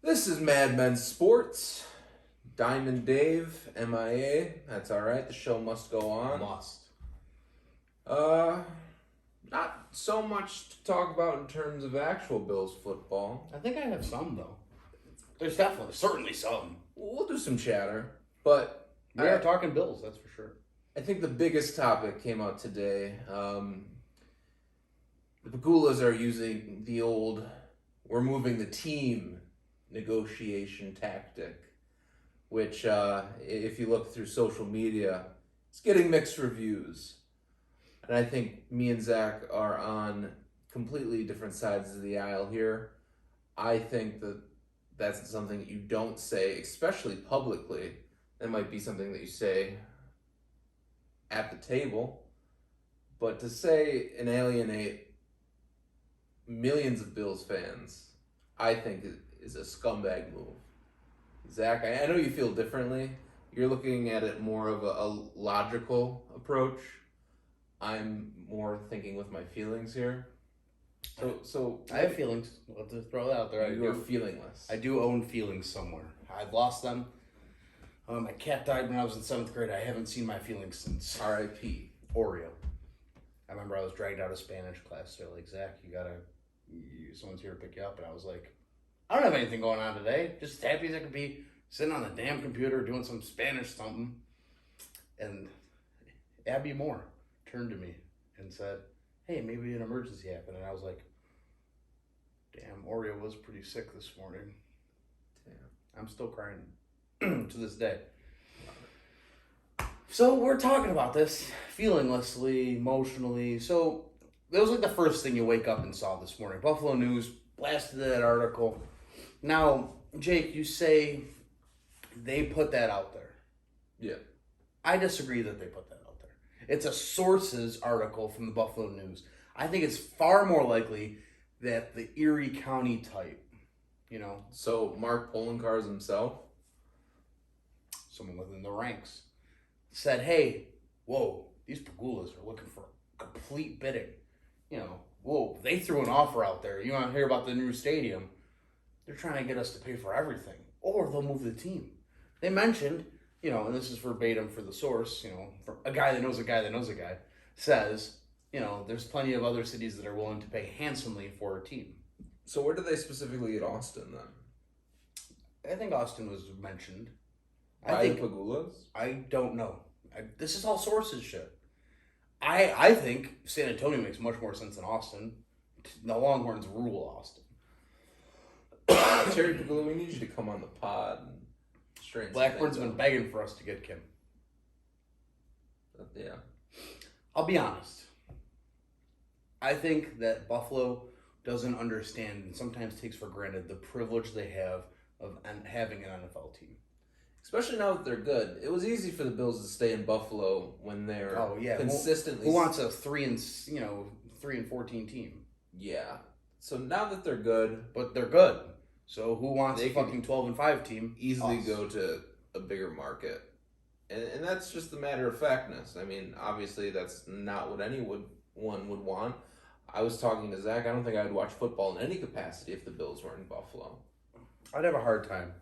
This is Mad Men Sports. Diamond Dave, MIA. That's all right. The show must go on. Must. Not so much to talk about in terms of actual Bills football. I think I have some, though. There's certainly some. We'll do some chatter, but We are talking Bills, that's for sure. I think the biggest topic came out today. The Pagulas are using the old "we're moving the team" negotiation tactic, which, if you look through social media, it's getting mixed reviews. And I think me and Zach are on completely different sides of the aisle here. I think that that's something that you don't say, especially publicly. That might be something that you say at the table. But to say and alienate millions of Bills fans, I think is a scumbag move. Zach, I know you feel differently. You're looking at it more of a logical approach. I'm more thinking with my feelings here. So I have feelings. I'll just throw that out there. You are feelingless. I do own feelings somewhere. I've lost them. My cat died when I was in 7th grade. I haven't seen my feelings since. R.I.P. Oreo. I remember I was dragged out of Spanish class. They're like, Zach, someone's here to pick you up. And I was like, I don't have anything going on today. Just as happy as I could be sitting on the damn computer doing some Spanish something. And Abby Moore turned to me and said, hey, maybe an emergency happened. And I was like, damn, Oreo was pretty sick this morning. Damn. I'm still crying to this day. So we're talking about this feelinglessly, emotionally. So that was like the first thing you wake up and saw this morning. Buffalo News blasted that article. Now, Jake, you say they put that out there. Yeah. I disagree that they put that out there. It's a sources article from the Buffalo News. I think it's far more likely that the Erie County type, So Mark Poloncarz himself, someone within the ranks, said, hey, whoa, these Pagulas are looking for complete bidding. Whoa, they threw an offer out there. You want to hear about the new stadium? They're trying to get us to pay for everything. Or they'll move the team. They mentioned, and this is verbatim for the source, from a guy that knows a guy that knows a guy, says, there's plenty of other cities that are willing to pay handsomely for a team. So where did they specifically get Austin then? I think Austin was mentioned. By the Pagulas? I don't know. This is all sources shit. I think San Antonio makes much more sense than Austin. The Longhorns rule Austin. Terry Pagula, we need you to come on the pod and straighten Blackburn's been begging for us to get Kim. Yeah. I'll be honest. I think that Buffalo doesn't understand and sometimes takes for granted the privilege they have of having an NFL team. Especially now that they're good. It was easy for the Bills to stay in Buffalo when they're consistently. Who wants a 3-14 team? Yeah. So now that they're good, but they're good. So who wants a fucking 12-5 team? Easily go to a bigger market, and that's just the matter of factness. I mean, obviously that's not what anyone would want. I was talking to Zach. I don't think I would watch football in any capacity if the Bills were in Buffalo. I'd have a hard time.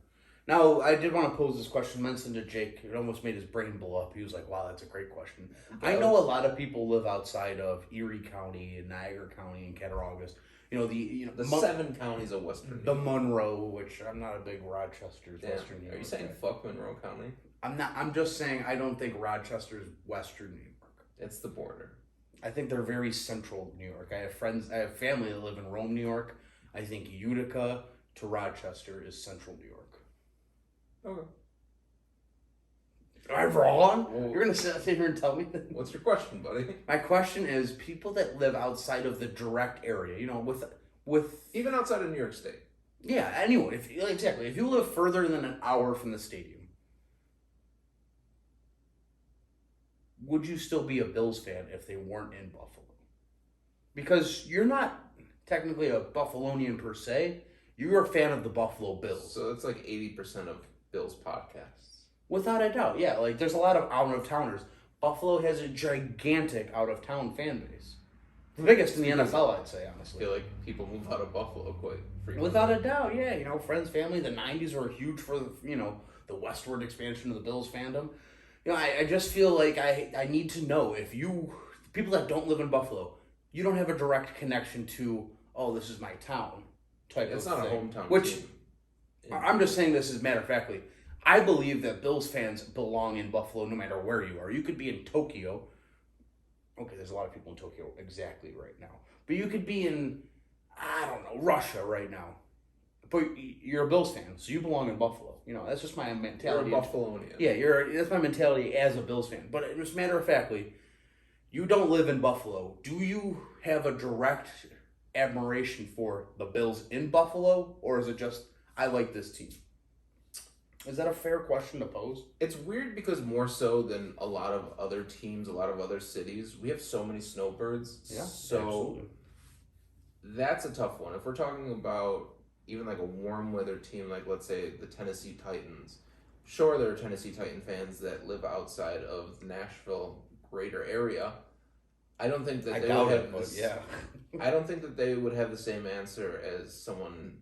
Now, I did want to pose this question, mentioned to Jake. It almost made his brain blow up. He was like, wow, that's a great question. I know a lot of people live outside of Erie County and Niagara County and Cattaraugus. The 7 counties of Western New the York. Monroe, which I'm not a big Rochester's Western New York. Are you saying fuck Monroe County? I'm not. I'm just saying I don't think Rochester's Western New York. It's the border. I think they're very central New York. I have family that live in Rome, New York. I think Utica to Rochester is central New York. Okay. Am I wrong? Well, you're going to sit here and tell me? What's your question, buddy? My question is, people that live outside of the direct area, with even outside of New York State. Yeah, anyone. If you live further than an hour from the stadium, would you still be a Bills fan if they weren't in Buffalo? Because you're not technically a Buffalonian per se. You're a fan of the Buffalo Bills. So it's like 80% of Bills podcasts. Without a doubt, yeah. Like, there's a lot of out-of-towners. Buffalo has a gigantic out-of-town fan base. The biggest in the NFL, I'd say, honestly. I feel like people move out of Buffalo quite Without a doubt, yeah. Friends, family, the 90s were huge for, the westward expansion of the Bills fandom. I just feel like I need to know if people that don't live in Buffalo, you don't have a direct connection to, oh, this is my town type It's of not thing. a hometown Which, team. I'm just saying this as matter of factly. I believe that Bills fans belong in Buffalo no matter where you are. You could be in Tokyo. Okay, there's a lot of people in Tokyo exactly right now. But you could be in, I don't know, Russia right now. But you're a Bills fan, so you belong in Buffalo. That's just my mentality. You're a Buffalonian. Yeah, that's my mentality as a Bills fan. But just matter of factly, you don't live in Buffalo. Do you have a direct admiration for the Bills in Buffalo? Or is it just, I like this team? Is that a fair question to pose? It's weird because more so than a lot of other teams, a lot of other cities, we have so many snowbirds. Yeah, so absolutely. That's a tough one. If we're talking about even like a warm weather team, like let's say the Tennessee Titans, sure, there are Tennessee Titan fans that live outside of the Nashville greater area. I don't think that I they doubt would it, have but this, yeah. I don't think that they would have the same answer as someone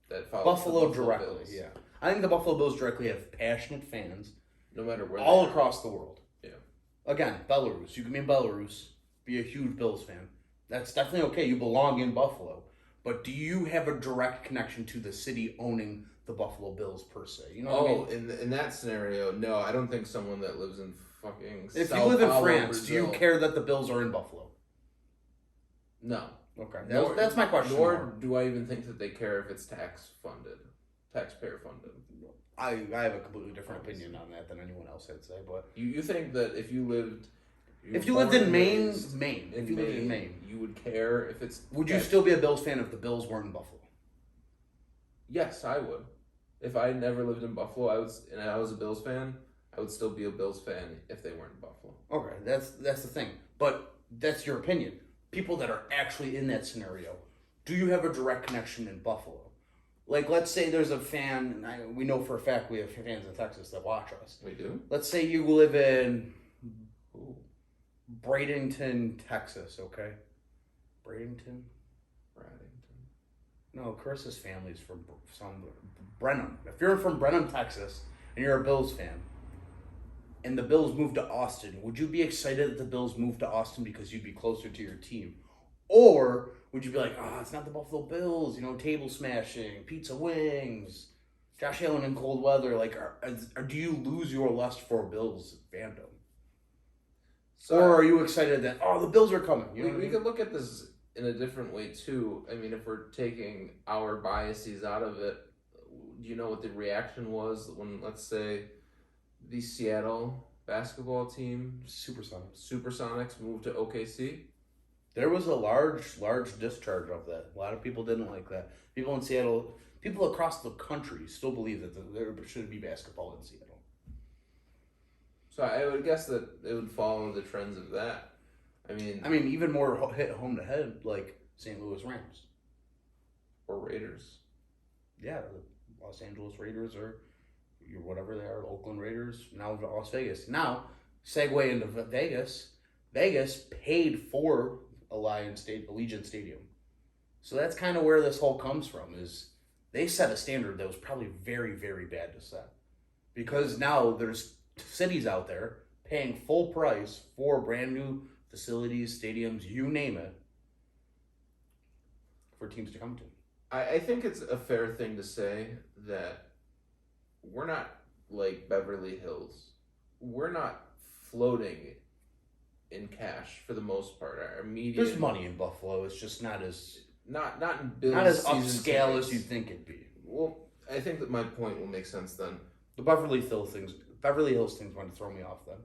that follows Buffalo the Buffalo directly, Bills. yeah. I think the Buffalo Bills directly have passionate fans No matter where all they are. across the world. Yeah. Again, Belarus. You can be in Belarus, be a huge Bills fan. That's definitely okay. You belong in Buffalo. But do you have a direct connection to the city owning the Buffalo Bills per se? You know what I mean? In that scenario, no, I don't think someone that lives in fucking If Sao you live in Paulo, France, Brazil, do you care that the Bills are in Buffalo? No. Okay. Nor- That's my question. Nor do I even think that they care if it's taxpayer funded. I have a completely different opinion on that than anyone else I'd say, but You think that if you lived lived in Maine, if you lived in Maine, you would care if it's would you still be a Bills fan if the Bills weren't in Buffalo? Yes, I would. If I never lived in Buffalo, and I was a Bills fan, I would still be a Bills fan if they weren't in Buffalo. Okay, that's the thing. But that's your opinion. People that are actually in that scenario, do you have a direct connection in Buffalo? Like, let's say there's a fan, and we know for a fact we have fans in Texas that watch us. We do? Let's say you live in Bradenton, Texas, okay? Bradenton? No, Chris's family's from Brenham. If you're from Brenham, Texas, and you're a Bills fan, and the Bills moved to Austin, would you be excited that the Bills moved to Austin because you'd be closer to your team? Or would you be like, it's not the Buffalo Bills, table smashing, pizza wings, Josh Allen in cold weather? Like, do you lose your lust for Bills fandom? So Or are you excited that, the Bills are coming? We could look at this in a different way too. I mean, if we're taking our biases out of it, do you know what the reaction was when, let's say, the Seattle basketball team, Supersonics, moved to OKC? There was a large discharge of that. A lot of people didn't like that. People in Seattle, people across the country still believe that there should be basketball in Seattle. So I would guess that it would follow the trends of that. I mean, even more hit home to head, like St. Louis Rams. Or Raiders. Yeah, the Los Angeles Raiders or whatever they are, Oakland Raiders, now Las Vegas. Now, segue into Vegas. Vegas paid for Allegiant Stadium. So that's kind of where this whole comes from, is they set a standard that was probably very, very bad to set. Because now there's cities out there paying full price for brand new facilities, stadiums, you name it, for teams to come to. I think it's a fair thing to say that we're not like Beverly Hills. We're not floating in cash for the most part. Our median, There's money in Buffalo. It's just not as not in Bills not as season upscale tickets. as you'd think it'd be. Well, I think that my point will make sense then. The Beverly Hills things want to throw me off. Then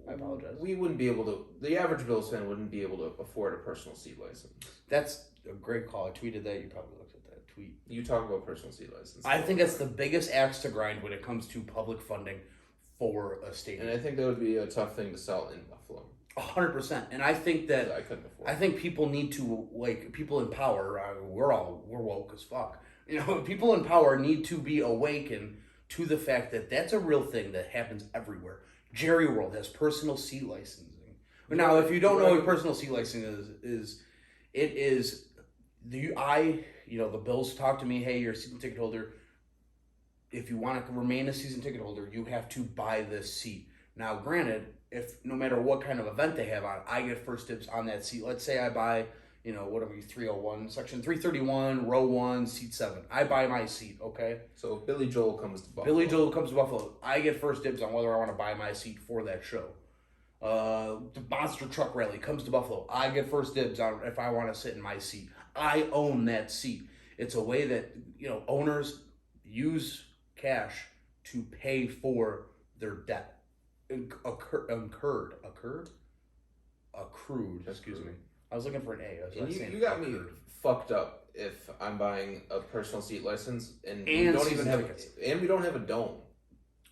I apologize. We wouldn't be able to. The average Bills fan wouldn't be able to afford a personal seat license. That's a great call. I tweeted that. You probably looked at that tweet. You talk about personal seat license. I think that's the biggest axe to grind when it comes to public funding for a stadium. And I think that would be a tough thing to sell in Buffalo. 100%. And I think that I couldn't afford. I think people need to, people in power. We're woke as fuck. People in power need to be awakened to the fact that that's a real thing that happens everywhere. Jerry World has personal seat licensing. But now, if you don't know what personal seat licensing is, it is the Bills talk to me, hey, you're a season ticket holder. If you want to remain a season ticket holder, you have to buy this seat. Now, granted, if no matter what kind of event they have on, I get first dibs on that seat. Let's say I buy, whatever, 301, section 331, row 1, seat 7. I buy my seat, okay? So if Billy Joel comes to Buffalo. Billy Joel comes to Buffalo. I get first dibs on whether I want to buy my seat for that show. The monster truck rally comes to Buffalo. I get first dibs on if I want to sit in my seat. I own that seat. It's a way that, owners use cash to pay for their debt. Accrued. Excuse me. I was looking for an A. You got me fucked up if I'm buying a personal seat license and we And don't season even have tickets. and we don't have a dome.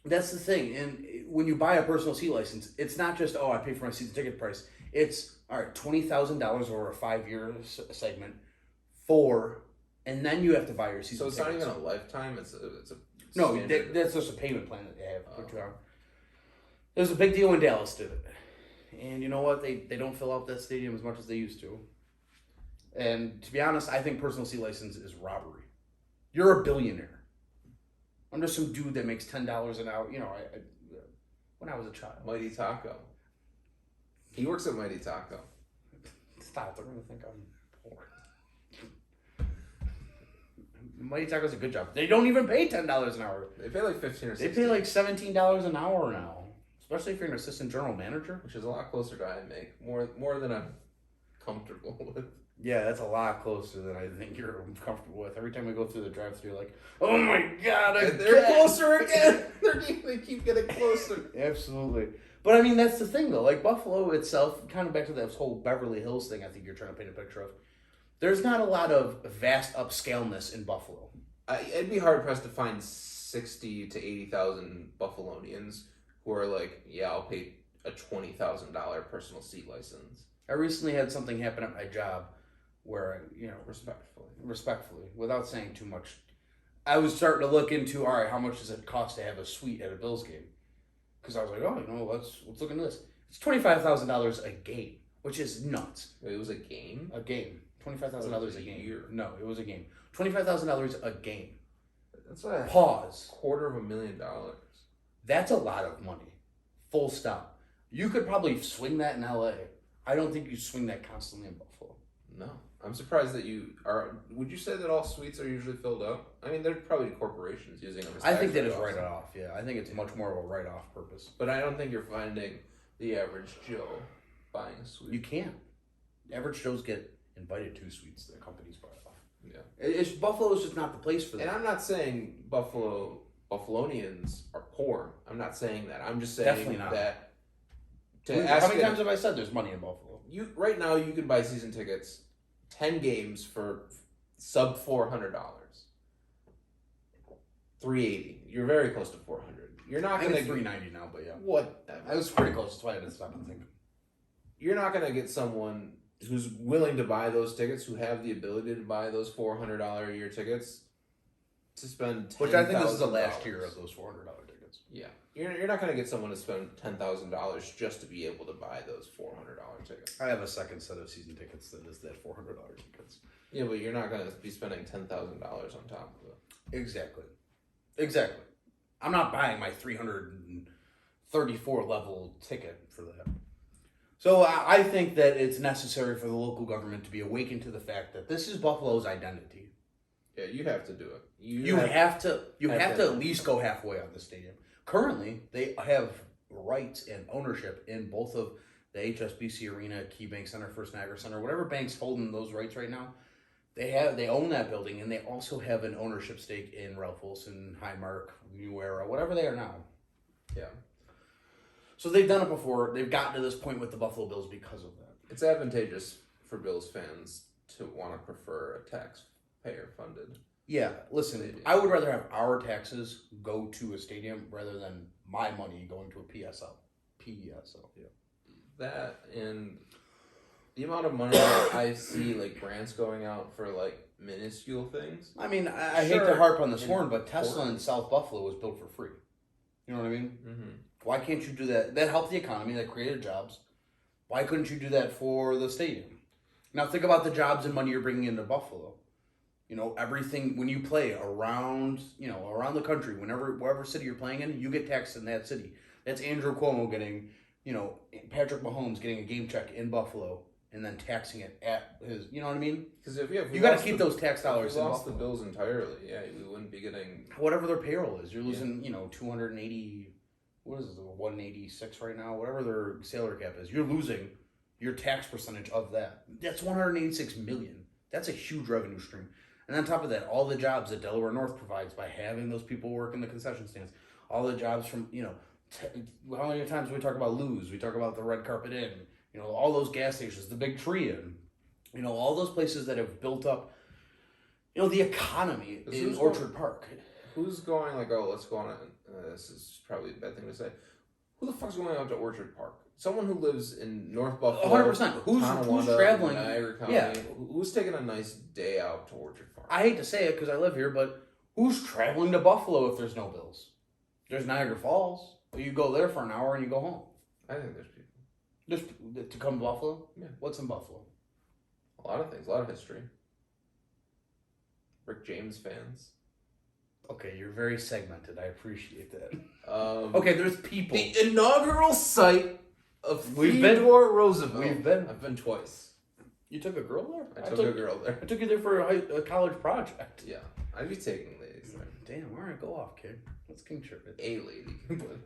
That's the thing. And when you buy a personal seat license, it's not just, I pay for my season ticket price. It's, all right, $20,000 over a 5-year segment and then you have to buy your season tickets. So it's not even a lifetime. It's a No, standard. that's just a payment plan that they have. It was a big deal when Dallas did it. And you know what? They don't fill out that stadium as much as they used to. And to be honest, I think personal seat license is robbery. You're a billionaire. I'm just some dude that makes $10 an hour. When I was a child. Mighty Taco. He works at Mighty Taco. Stop. They're going to think I'm poor. Mighty Taco's a good job. They don't even pay $10 an hour. They pay like 15 or 16. They pay like $17 an hour now. Especially if you're an assistant general manager. Which is a lot closer to I make. More than I'm comfortable with. Yeah, that's a lot closer than I think you're comfortable with. Every time we go through the drive-thru, you're like, oh my God, they're closer again. They keep getting closer. Absolutely. But I mean, that's the thing though. Like Buffalo itself, kind of back to that whole Beverly Hills thing I think you're trying to paint a picture of. There's not a lot of vast upscaleness in Buffalo. It'd be hard pressed to find 60 to 80,000 Buffalonians who are like, yeah, I'll pay a $20,000 personal seat license. I recently had something happen at my job where, respectfully, without saying too much, I was starting to look into, all right, how much does it cost to have a suite at a Bills game? Because I was like, let's look into this. It's $25,000 a game, which is nuts. It was a game? A game. $25,000 a game. Year. No, it was a game. $25,000 a game. That's a Pause. $250,000. That's a lot of money. Full stop. You could probably swing that in LA. I don't think you swing that constantly in Buffalo. No. I'm surprised that you are. Would you say that all suites are usually filled up? I mean, there's probably corporations using them as I think that is tax write-offs. write-off, yeah. I think it's much more of a write-off purpose. But I don't think you're finding the average Joe buying a suite. You can't. Average Joes get invited to suites that companies buy off. Yeah. Buffalo's just not the place for that. And I'm not saying Buffalonians are poor. I'm not saying that. I'm just saying Definitely not. that. How many times have I said there's money in Buffalo? Right now you can buy season tickets, 10 games for sub $400. $380. You're very close to $400. You're not going to $390 now, but yeah. What? I was pretty close. That's why I didn't stop and think. You're not going to get someone who's willing to buy those tickets, who have the ability to buy those $400 a year tickets, to spend $10,000. Which I think this is the last year of those $400 tickets. Yeah. You're not going to get someone to spend $10,000 just to be able to buy those $400 tickets. I have a second set of season tickets that is that $400 tickets. Yeah, but you're not going to be spending $10,000 on top of it. Exactly. I'm not buying my 334 level ticket for that. So I think that it's necessary for the local government to be awakened to the fact that this is Buffalo's identity. Yeah, you have to do it. You have to at least go halfway on the stadium. Currently, they have rights and ownership in both of the HSBC Arena, KeyBank Center, First Niagara Center, whatever bank's holding those rights right now. They own that building, and they also have an ownership stake in Ralph Wilson, Highmark, New Era, whatever they are now. Yeah. So they've done it before. They've gotten to this point with the Buffalo Bills because of that. It's advantageous for Bills fans to want to prefer a taxpayer funded. Yeah, listen, I would rather have our taxes go to a stadium rather than my money going to a PSL. PESL. Yeah. That and the amount of money that I see like grants going out for like minuscule things. I mean, I hate to harp on this horn, but Tesla in South Buffalo was built for free. You know what I mean? Mm-hmm. Why can't you do that? That helped the economy. That created jobs. Why couldn't you do that for the stadium? Now think about the jobs and money you're bringing into Buffalo. everything when you play around the country, wherever city you're playing in, you get taxed in that city. That's Andrew Cuomo getting, Patrick Mahomes getting a game check in Buffalo and then taxing it at his, you know what I mean? Because if you got to keep those tax dollars. If we lost the Bills entirely, we wouldn't be getting whatever their payroll is. You're losing, 280. What is it? 186 right now. Whatever their salary cap is, you're losing your tax percentage of that. That's 186 million. That's a huge revenue stream. And on top of that, all the jobs that Delaware North provides by having those people work in the concession stands, all the jobs from, how many times we talk about Lou's, we talk about the Red Carpet Inn, all those gas stations, the Big Tree Inn, all those places that have built up, the economy in Orchard Park. Who's going let's go on this is probably a bad thing to say. Who the fuck's going out to Orchard Park? Someone who lives in North Buffalo. 100%. Who's traveling? Niagara County. Yeah. Who's taking a nice day out to Orchard Park? I hate to say it because I live here, but who's traveling to Buffalo if there's no Bills? There's Niagara Falls. You go there for an hour and you go home. I think there's people. Just to come to Buffalo? Yeah. What's in Buffalo? A lot of things. A lot of history. Rick James fans. Okay, you're very segmented. I appreciate that. Okay, there's people. The inaugural site of Theodore Roosevelt. We've been. I've been twice. You took a girl there? I took a girl there. I took you there for a college project. Yeah, I'd be taking ladies there. Damn, all right, go off, kid. Let's kingship it. A lady, but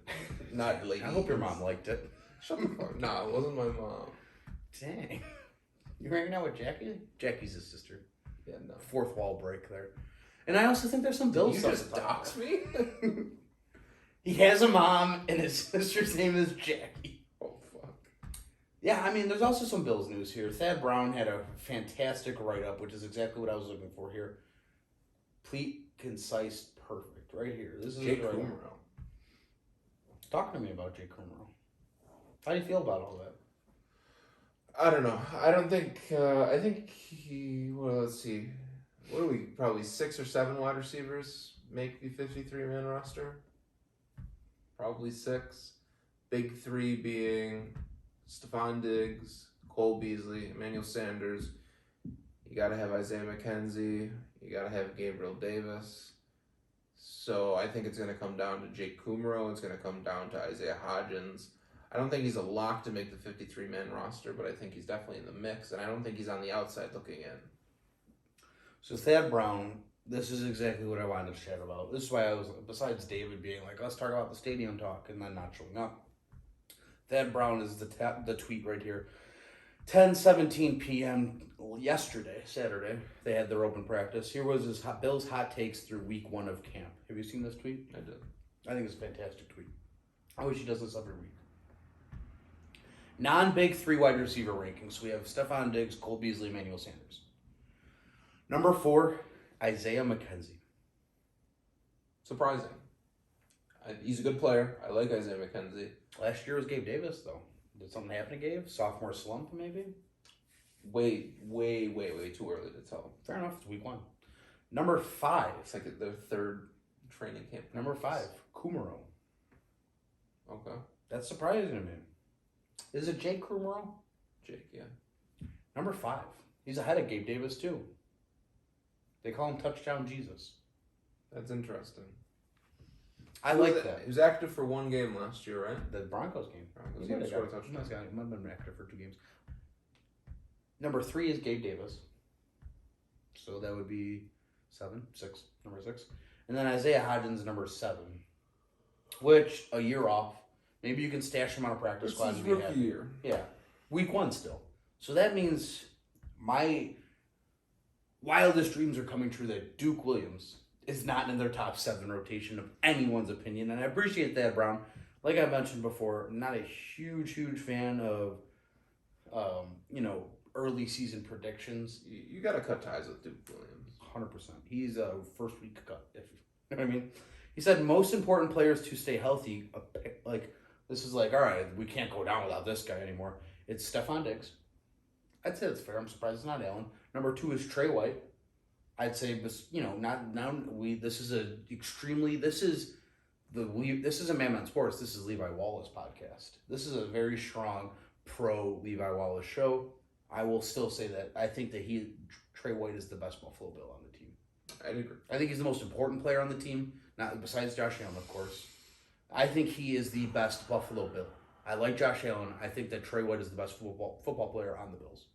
not lady. I hope your mom liked it. Shut the fuck. Nah, it wasn't my mom. Dang. You hanging out with Jackie? Jackie's his sister. Yeah, no. Fourth wall break there. And I also think there's some Bill stuff. You just dox me? He has a mom, and his sister's name is Jackie. Oh, fuck. Yeah, I mean, there's also some Bills news here. Thad Brown had a fantastic write-up, which is exactly what I was looking for here. Complete, concise, perfect. Right here. This is Jake Kummerow. Talk to me about Jake Kummerow. How do you feel about all that? I don't know. I don't think... I think he... Well, let's see. What are we? Probably 6 or 7 wide receivers make the 53-man roster. Probably 6. Big 3 being Stephon Diggs, Cole Beasley, Emmanuel Sanders. You got to have Isaiah McKenzie. You got to have Gabriel Davis. So I think it's going to come down to Jake Kummerow. It's going to come down to Isaiah Hodgins. I don't think he's a lock to make the 53-man roster, but I think he's definitely in the mix, and I don't think he's on the outside looking in. So Thad Brown, this is exactly what I wanted to chat about. This is why I was, besides David being like, let's talk about the stadium talk, and then not showing up. Thad Brown is the tweet right here. 10:17 p.m. yesterday, Saturday, they had their open practice. Here was his Bill's hot takes through week 1 of camp. Have you seen this tweet? I did. I think it's a fantastic tweet. I wish he does this every week. Non-big 3 wide receiver rankings. We have Stephon Diggs, Cole Beasley, Emmanuel Sanders. Number 4, Isaiah McKenzie. Surprising. He's a good player. I like Isaiah McKenzie. Last year was Gabe Davis, though. Did something happen to Gabe? Sophomore slump, maybe? Way too early to tell. Fair enough. It's week 1. Number 5. It's like their 3rd training camp. Number 5, Kummerow. Okay. That's surprising to me. Is it Jake Kummerow? Jake, yeah. Number 5. He's ahead of Gabe Davis, too. They call him Touchdown Jesus. That's interesting. I like that. He was active for 1 game last year, right? The Broncos game. He might have scored a touchdown. He might have been active for 2 games. Number 3 is Gabe Davis. So that would be 7, 6, number 6. And then Isaiah Hodgins, number 7. Which, a year off. Maybe you can stash him on a practice squad. This is rookie year. Yeah. Week 1 still. So that means my wildest dreams are coming true that Duke Williams is not in their top 7 rotation of anyone's opinion. And I appreciate that, Brown. Like I mentioned before, not a huge fan of, early season predictions. You got to cut ties with Duke Williams. 100%. He's a first week cut. If you know what I mean? He said most important players to stay healthy, this is like, all right, we can't go down without this guy anymore. It's Stephon Diggs. I'd say that's fair. I'm surprised it's not Allen. Number 2 is Trey White. I'd say, this is a Man on Sports. This is Levi Wallace podcast. This is a very strong pro Levi Wallace show. I will still say that I think that Trey White is the best Buffalo Bill on the team. I'd agree. I think he's the most important player on the team, not besides Josh Allen, of course. I think he is the best Buffalo Bill. I like Josh Allen. I think that Trey White is the best football player on the Bills.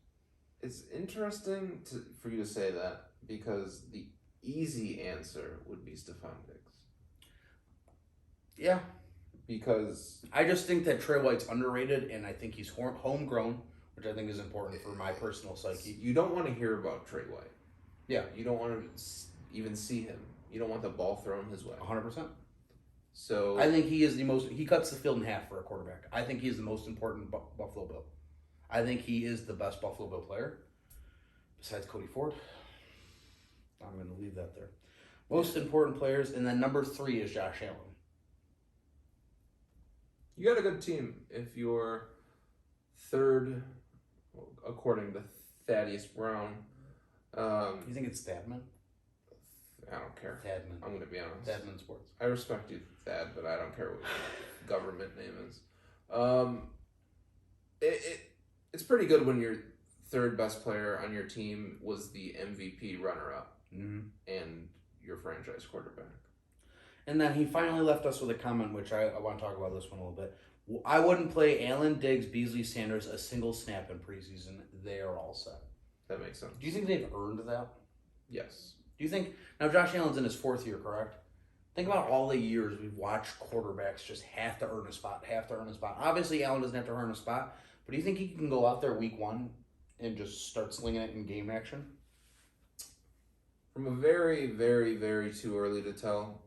It's interesting for you to say that because the easy answer would be Stephon Diggs. Yeah. Because I just think that Trey White's underrated, and I think he's homegrown, which I think is important for my personal psyche. you don't want to hear about Trey White. Yeah. You don't want to even see him. You don't want the ball thrown his way. 100%. So I think he is the most. He cuts the field in half for a quarterback. I think he is the most important Buffalo Bill. I think he is the best Buffalo Bill player, besides Cody Ford. I'm going to leave that there. Most important players, and then number 3 is Josh Allen. you got a good team if you're third, according to Thaddeus Brown. You think it's Thadman? I don't care. Thadman. I'm going to be honest. Thadman Sports. I respect you, Thad, but I don't care what your government name is. It's pretty good when your third best player on your team was the MVP runner-up and your franchise quarterback. And then he finally left us with a comment, which I want to talk about this one a little bit. I wouldn't play Allen, Diggs, Beasley, Sanders a single snap in preseason. They are all set. That makes sense. Do you think they've earned that? Yes. Do you think now Josh Allen's in his 4th year, correct? Think about all the years we've watched quarterbacks just have to earn a spot. Obviously, Allen doesn't have to earn a spot, but do you think he can go out there week 1 and just start slinging it in game action? From a very, very, very too early to tell,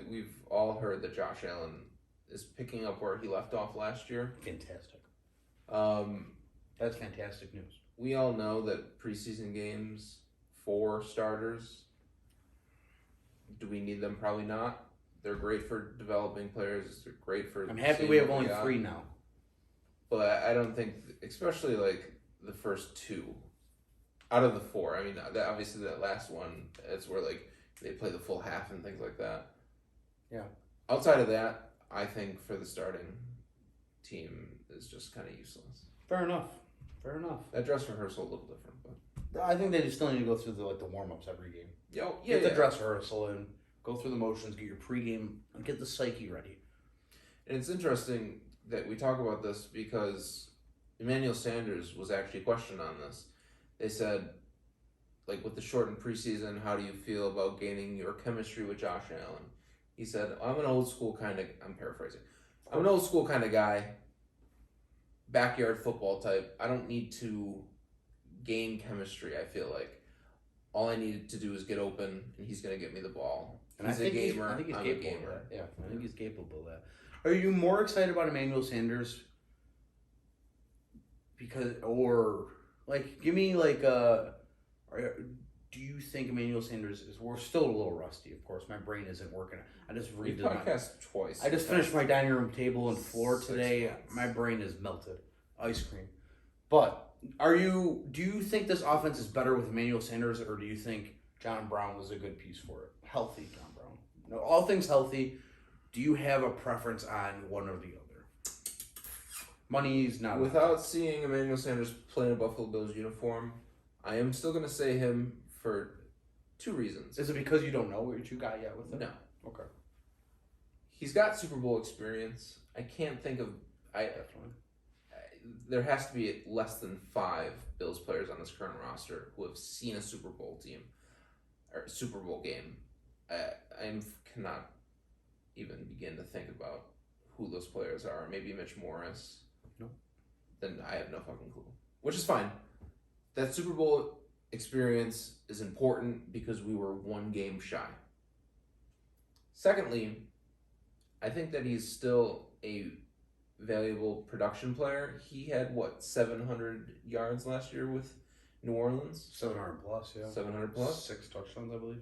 we've all heard that Josh Allen is picking up where he left off last year. Fantastic. That's fantastic news. We all know that preseason games for starters, do we need them? Probably not. They're great for developing players. They're great for. I'm happy we have only 3 now. But I don't think, especially like the first 2 out of the 4. I mean, obviously that last one, it's where like they play the full half and things like that. Yeah. Outside of that, I think for the starting team is just kind of useless. Fair enough. That dress rehearsal a little different, but I think they just still need to go through the warm-ups every game. yeah, Get the dress rehearsal and go through the motions, get your pregame, and get the psyche ready. And it's interesting that we talk about this because Emmanuel Sanders was actually questioned on this. They said, like, with the shortened preseason, how do you feel about gaining your chemistry with Josh Allen? He said, I'm an old school kind of, I'm paraphrasing, I'm an old school kind of guy, backyard football type. I don't need to gain chemistry, I feel like. All I needed to do is get open, and he's going to get me the ball. And He's a gamer. I think he's I'm capable a gamer. of that. Yeah, I think he's capable of that. Are you more excited about Emmanuel Sanders? Because, or, like, give me, like, do you think Emmanuel Sanders is, we're still a little rusty, of course. My brain isn't working. I just We've redid my, podcast twice. I just finished my dining room table and floor 6 today. months. My brain is melted. Ice cream. But, do you think this offense is better with Emmanuel Sanders, or do you think John Brown was a good piece for it? Healthy John Brown. No, all things healthy. Do you have a preference on one or the other? Money's not. Without seeing Emmanuel Sanders play in a Buffalo Bills uniform, I am still going to say him for 2 reasons. Is it because you don't know what you got yet with him? No. Okay. He's got Super Bowl experience. I can't think of... Definitely. There has to be less than 5 Bills players on this current roster who have seen a Super Bowl team or Super Bowl game. I cannot even begin to think about who those players are. Maybe Mitch Morris. No. Then I have no fucking clue. Which is fine. That Super Bowl experience is important because we were 1 game shy. Secondly, I think that he's still a valuable production player. He had 700 yards last year with New Orleans. 700 plus, yeah. 700 plus. 6 touchdowns, I believe.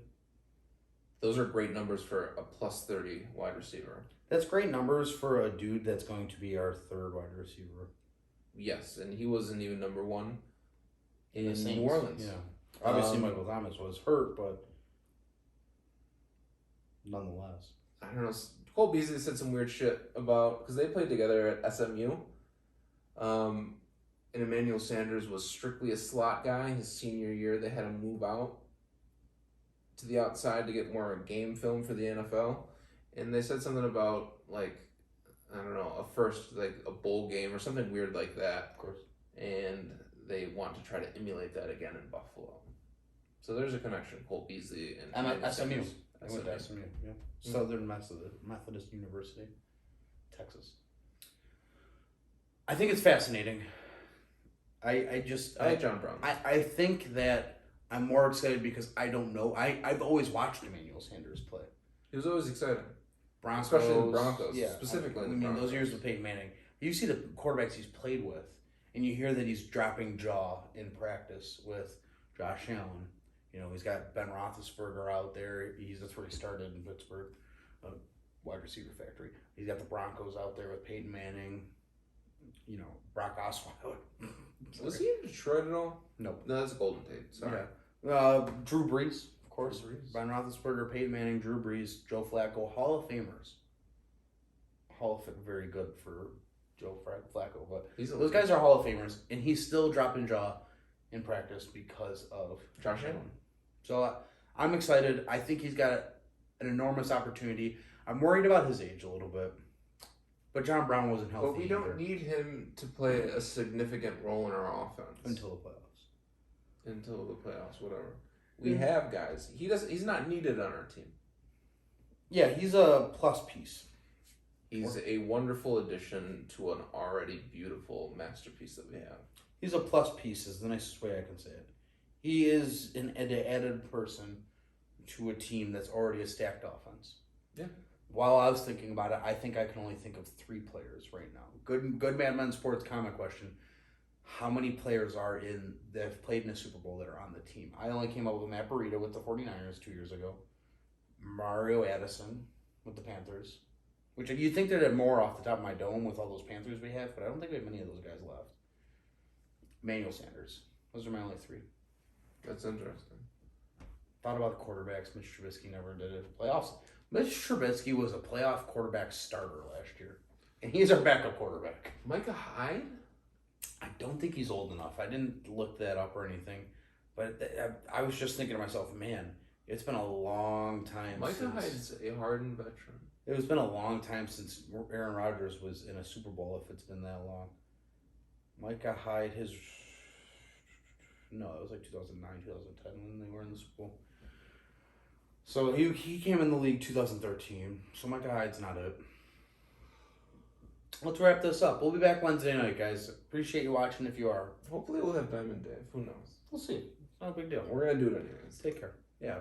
Those are great numbers for a plus 30 wide receiver. That's great numbers for a dude that's going to be our 3rd wide receiver. Yes, and he wasn't even number 1 in The Saints, New Orleans. Yeah. Obviously, Michael Thomas was hurt, but nonetheless. I don't know. Cole Beasley said some weird shit about, because they played together at SMU. And Emmanuel Sanders was strictly a slot guy. His senior year, they had him move out to the outside to get more game film for the NFL, and they said something about like I don't know a first like a bowl game or something weird like that. Of course. And they want to try to emulate that again in Buffalo. So there's a connection. Cole Beasley and SMU. I SMU. went to SMU. Yeah. Southern Methodist University, Texas. I think it's fascinating. I like John Brown. I think that I'm more excited because I don't know. I've always watched Emmanuel Sanders play. He was always exciting. Broncos, Especially in the Broncos. Specifically in the Broncos. Those years with Peyton Manning. You see the quarterbacks he's played with, and you hear that he's dropping jaw in practice with Josh Allen. You know, he's got Ben Roethlisberger out there. That's where he started in Pittsburgh, wide receiver factory. He's got the Broncos out there with Peyton Manning. You know, Brock Osweiler. Was he in Detroit at all? No. No, that's Golden Tate. Sorry. Yeah. Drew Brees, of course. Drew Brees. Ben Roethlisberger, Peyton Manning, Drew Brees, Joe Flacco, Hall of Famers. Very good for Joe Flacco, but those guys are Hall of Famers, and he's still dropping jaw in practice because of Josh Allen. So I'm excited. I think he's got an enormous opportunity. I'm worried about his age a little bit, but John Brown wasn't healthy. But we don't need him to play a significant role in our offense until the playoffs. Until the playoffs, whatever. We have guys. He's not needed on our team. Yeah, he's a plus piece. He's a wonderful addition to an already beautiful masterpiece that we have. He's a plus piece is the nicest way I can say it. He is an added person to a team that's already a stacked offense. Yeah. While I was thinking about it, I think I can only think of 3 players right now. Good Mad Men Sports comment question. How many players that have played in a Super Bowl that are on the team? I only came up with Matt Burita with the 49ers 2 years ago. Mario Addison with the Panthers. Which you'd think they'd have more off the top of my dome with all those Panthers we have, but I don't think we have many of those guys left. Emmanuel Sanders. Those are my only 3. That's interesting. Thought about the quarterbacks. Mitch Trubisky never did it. Playoffs. Mitch Trubisky was a playoff quarterback starter last year. And he's our backup quarterback. Micah Hyde? I don't think he's old enough. I didn't look that up or anything. But I was just thinking to myself, man, it's been a long time Micah Hyde's a hardened veteran. It's been a long time since Aaron Rodgers was in a Super Bowl, if it's been that long. Micah Hyde, no, it was like 2009, 2010 when they were in the Super Bowl. So he came in the league 2013. So Micah Hyde's not it. Let's wrap this up. We'll be back Wednesday night, guys. Appreciate you watching if you are. Hopefully we'll have Diamond Dave. Who knows? We'll see. It's not a big deal. We're going to do it anyways. Take care. Yeah.